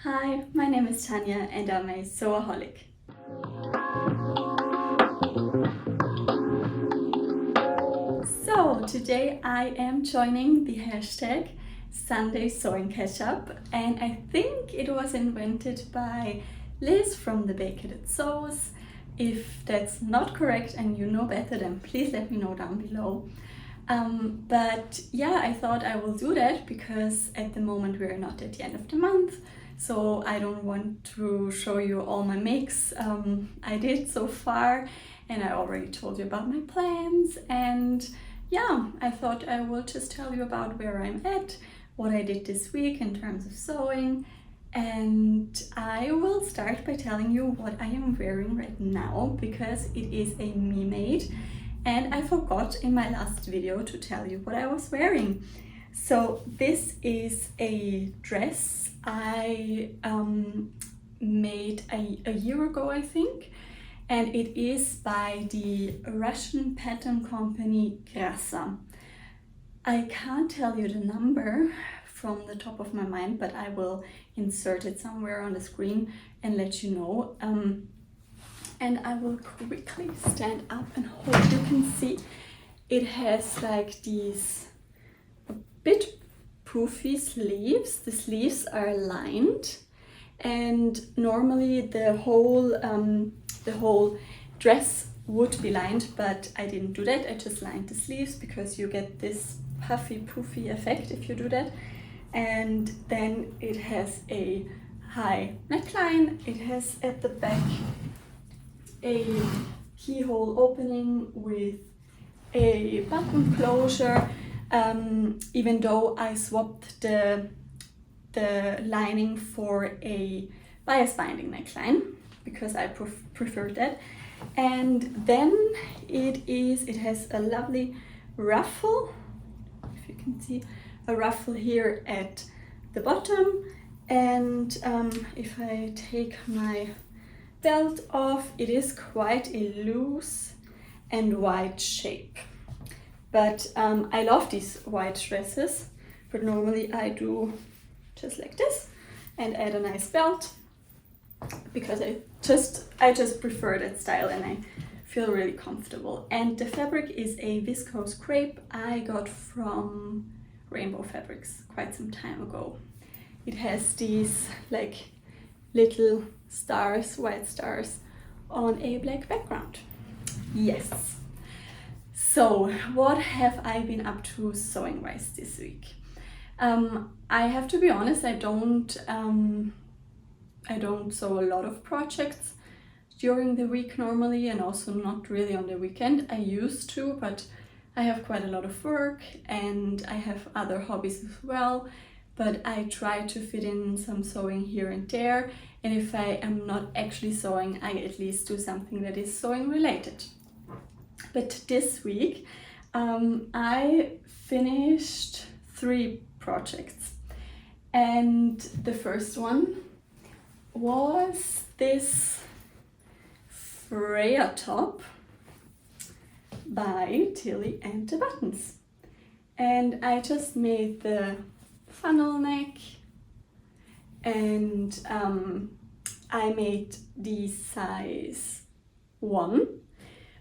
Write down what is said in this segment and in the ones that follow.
Hi, my name is Tanya and I'm a sewaholic. So today I am joining the hashtag Sunday Sewing Catchup, and I think it was invented by Liz from the Baker That Sews. If that's not correct and you know better, then please let me know down below. But yeah, I thought I will do that because at the moment we're not at the end of the month, so I don't want to show you all my makes I did so far, and I already told you about my plans. And yeah, I thought I will just tell you about where I'm at, what I did this week in terms of sewing, and I will start by telling you what I am wearing right now because it is a me made. And I forgot in my last video to tell you what I was wearing. So this is a dress I made a year ago, I think. And it is by the Russian pattern company Grasa. I can't tell you the number from the top of my mind, but I will insert it somewhere on the screen and let you know. And I will quickly stand up and hope you can see. It has like these a bit poofy sleeves. The sleeves are lined, and normally the whole dress would be lined, but I didn't do that. I just lined the sleeves because you get this puffy poofy effect if you do that. And then it has a high neckline. It has at the back a keyhole opening with a button closure, even though I swapped the lining for a bias binding neckline because I preferred that. And then it has a lovely ruffle, if you can see, a ruffle here at the bottom. And if I take my belt off, it is quite a loose and wide shape, but I love these wide dresses, but normally I do just like this and add a nice belt because I just prefer that style and I feel really comfortable. And the fabric is a viscose crepe I got from Rainbow Fabrics quite some time ago. It has these like little stars, white stars on a black background. Yes. So what have I been up to sewing wise this week? I have to be honest, I don't sew a lot of projects during the week normally, and also not really on the weekend. I used to, but I have quite a lot of work and I have other hobbies as well. But I try to fit in some sewing here and there, and if I am not actually sewing, I at least do something that is sewing related. But this week I finished 3 projects, and the first one was this Freya top by Tilly and the Buttons, and I just made the funnel neck, and I made the size 1,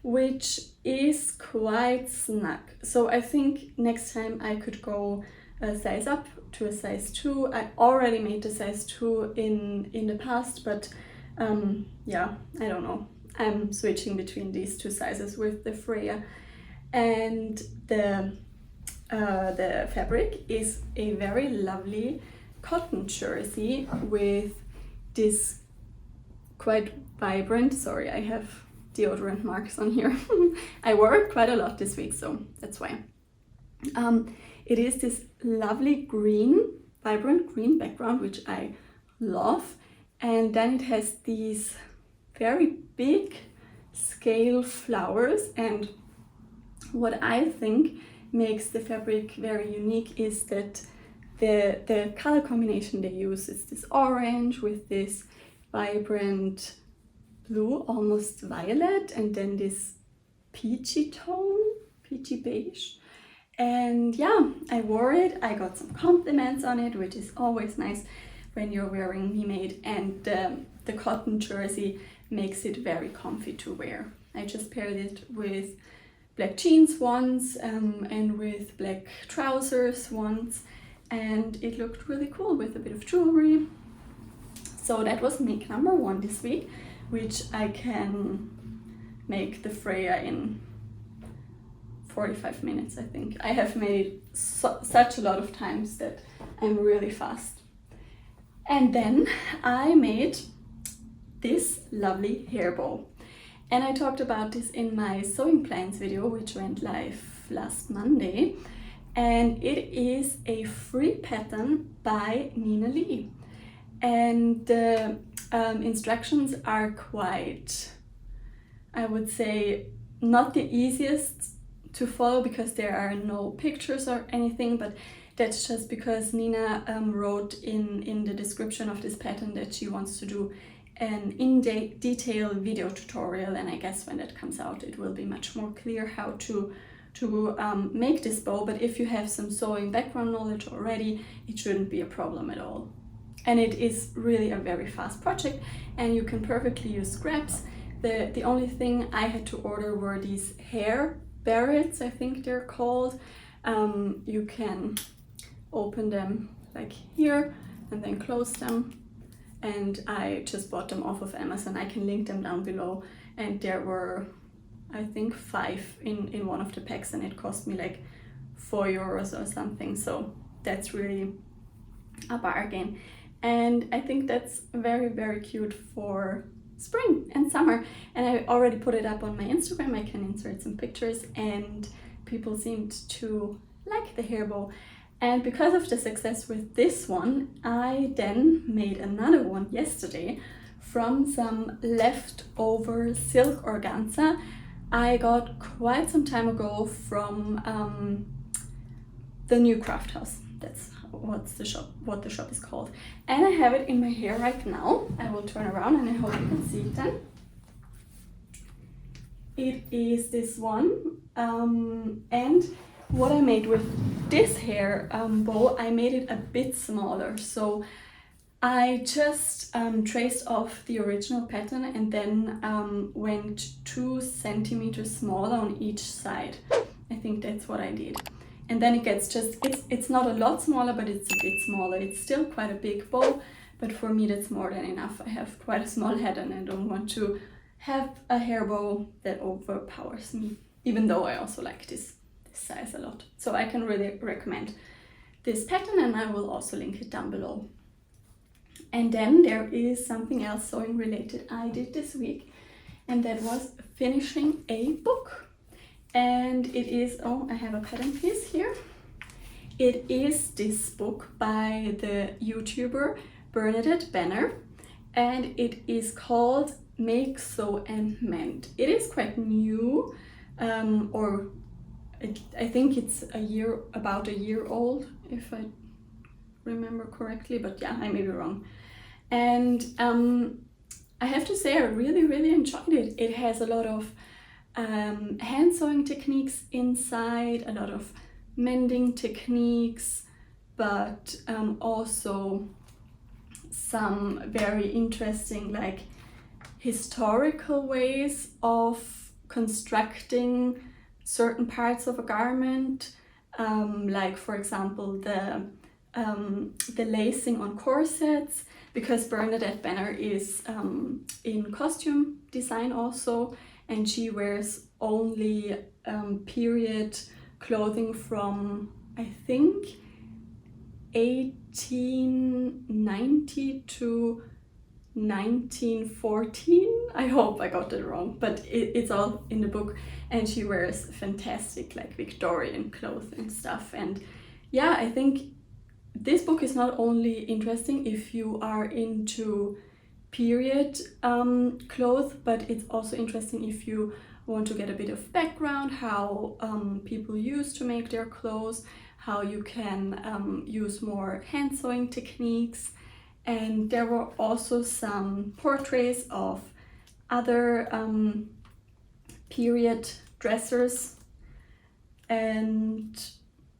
which is quite snug. So I think next time I could go a size up to a size 2. I already made the size 2 in the past, but yeah, I don't know. I'm switching between these 2 sizes with the Freya. And the fabric is a very lovely cotton jersey with this quite vibrant, sorry, I have deodorant marks on here. I wore it quite a lot this week, so that's why. It is this lovely green, vibrant green background, which I love. And then it has these very big scale flowers, and what I think makes the fabric very unique is that the color combination they use is this orange with this vibrant blue, almost violet, and then this peachy tone, peachy beige. And yeah, I wore it, I got some compliments on it, which is always nice. when you're wearing knee-made, and the cotton jersey makes it very comfy to wear. I just paired it with black jeans once and with black trousers once, and it looked really cool with a bit of jewelry. So that was make number 1 this week, which I can make the Freya in 45 minutes, I think. I have made such a lot of times that I'm really fast. And then I made this lovely hairball. And I talked about this in my sewing plans video, which went live last Monday. And it is a free pattern by Nina Lee. And the instructions are quite, I would say, not the easiest to follow because there are no pictures or anything, but that's just because Nina wrote in the description of this pattern that she wants to do an in-detail video tutorial, and I guess when that comes out it will be much more clear how to make this bow. But if you have some sewing background knowledge already, it shouldn't be a problem at all. And it is really a very fast project, and you can perfectly use scraps. The only thing I had to order were these hair barets, I think they're called. You can open them like here and then close them, and I just bought them off of Amazon. I can link them down below, and there were, I think, 5 in one of the packs, and it cost me like €4 or something, so that's really a bargain. And I think that's very, very cute for spring and summer, and I already put it up on my Instagram. I can insert some pictures, and people seemed to like the hairball. And because of the success with this one, I then made another one yesterday from some leftover silk organza I got quite some time ago from the new craft house. That's what the shop is called. And I have it in my hair right now. I will turn around and I hope you can see it then. It is this one, and what I made with this hair bow, I made it a bit smaller. So I just traced off the original pattern and then went 2 centimeters smaller on each side. I think that's what I did. And then it gets just, it's not a lot smaller, but it's a bit smaller. It's still quite a big bow, but for me that's more than enough. I have quite a small head and I don't want to have a hair bow that overpowers me, even though I also like this size a lot. So I can really recommend this pattern, and I will also link it down below. And then there is something else sewing related I did this week, and that was finishing a book. And it is, oh, I have a pattern piece here. It is this book by the YouTuber Bernadette Banner, and it is called Make, Sew and Mend. It is quite new, I think it's about a year old, if I remember correctly, but yeah, I may be wrong. And I have to say I really enjoyed it. It has a lot of hand sewing techniques inside, a lot of mending techniques, but also some very interesting like historical ways of constructing certain parts of a garment, like for example the lacing on corsets, because Bernadette Banner is in costume design also, and she wears only period clothing from, I think, 1890 to 1914. I hope I got it wrong, but it's all in the book, and she wears fantastic like Victorian clothes and stuff. And yeah, I think this book is not only interesting if you are into period clothes, but it's also interesting if you want to get a bit of background, how people used to make their clothes, how you can use more hand sewing techniques. And there were also some portraits of other period dressers. And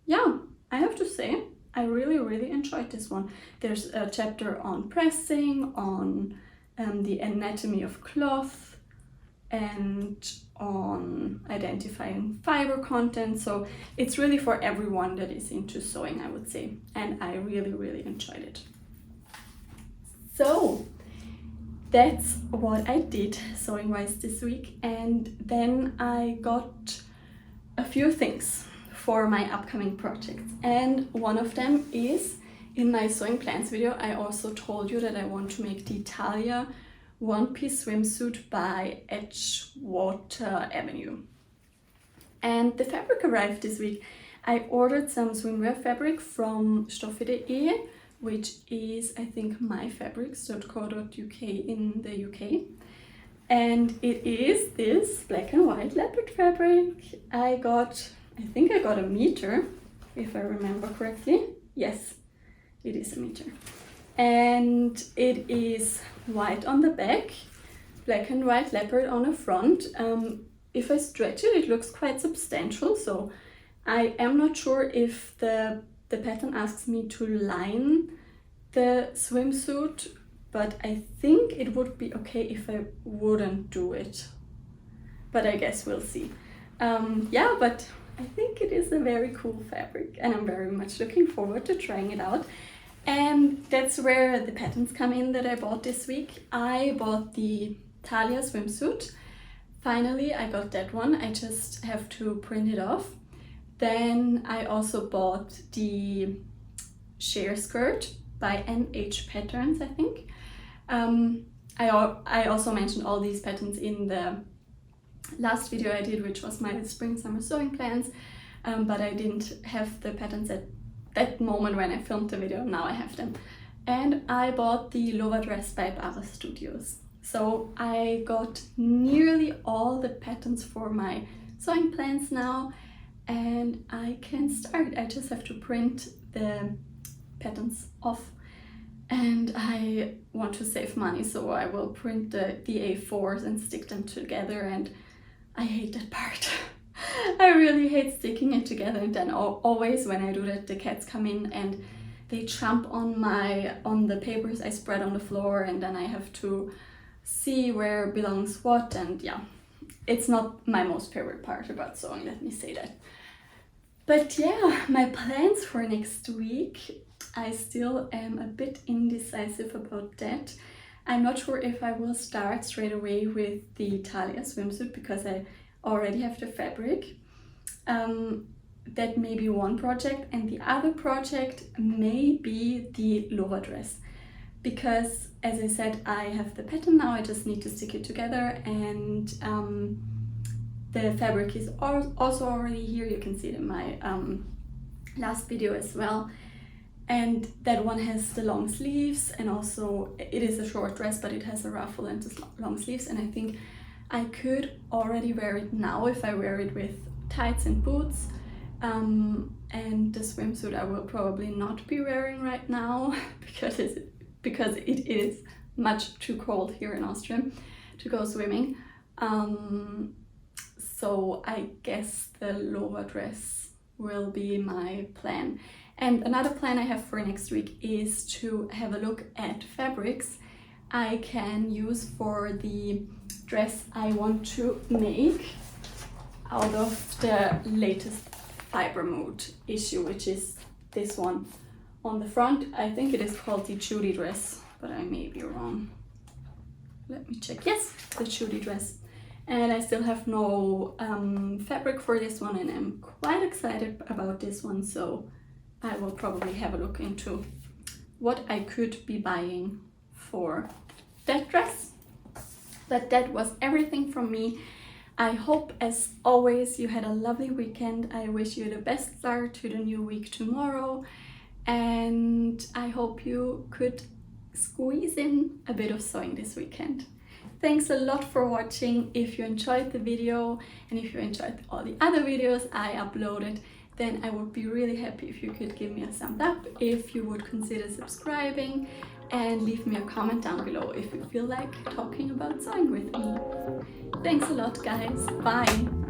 yeah, I have to say, I really enjoyed this one. There's a chapter on pressing, on the anatomy of cloth, and on identifying fiber content. So it's really for everyone that is into sewing, I would say. And I really enjoyed it. So that's what I did sewing wise this week. And then I got a few things for my upcoming projects. And one of them is, in my sewing plans video, I also told you that I want to make the Talia One Piece swimsuit by Edgewater Avenue. And the fabric arrived this week. I ordered some swimwear fabric from stoffe.de, which is, I think, myfabrics.co.uk in the UK. And it is this black and white leopard fabric. I think I got a meter, if I remember correctly. Yes, it is a meter. And it is white on the back, black and white leopard on the front. If I stretch it, it looks quite substantial. So I am not sure if the pattern asks me to line the swimsuit, but I think it would be okay if I wouldn't do it. But I guess we'll see. Yeah, but I think it is a very cool fabric and I'm very much looking forward to trying it out. And that's where the patterns come in that I bought this week. I bought the Talia swimsuit. Finally, I got that one. I just have to print it off. Then I also bought the Cher Skirt by NH Patterns, I think. I also mentioned all these patterns in the last video I did, which was my spring summer sewing plans, but I didn't have the patterns at that moment when I filmed the video. Now I have them. And I bought the Lova Dress by Barets Studios. So I got nearly all the patterns for my sewing plans now, and I can start. I just have to print the patterns off, and I want to save money, so I will print the A4s and stick them together, and I hate that part. I really hate sticking it together, and then always when I do that, the cats come in and they jump on the papers I spread on the floor, and then I have to see where belongs what, and yeah, it's not my most favorite part about sewing, let me say that. But yeah, my plans for next week, I still am a bit indecisive about that. I'm not sure if I will start straight away with the Talia swimsuit because I already have the fabric. That may be one project, and the other project may be the Lova dress, because as I said, I have the pattern now, I just need to stick it together, and the fabric is also already here. You can see it in my last video as well. And that one has the long sleeves, and also it is a short dress, but it has a ruffle and the long sleeves, and I think I could already wear it now if I wear it with tights and boots. And the swimsuit I will probably not be wearing right now because it is much too cold here in Austria to go swimming. So I guess the Lova dress will be my plan. And another plan I have for next week is to have a look at fabrics I can use for the dress I want to make out of the latest fiber mood issue, which is this one on the front. I think it is called the Judy dress, but I may be wrong. Let me check. Yes, the Judy dress. And I still have no fabric for this one, and I'm quite excited about this one, so I will probably have a look into what I could be buying for that dress. But that was everything from me. I hope, as always, you had a lovely weekend. I wish you the best start to the new week tomorrow, and I hope you could squeeze in a bit of sewing this weekend. Thanks a lot for watching. If you enjoyed the video and if you enjoyed all the other videos I uploaded, then I would be really happy if you could give me a thumbs up, if you would consider subscribing, and leave me a comment down below if you feel like talking about sewing with me. Thanks a lot, guys. Bye!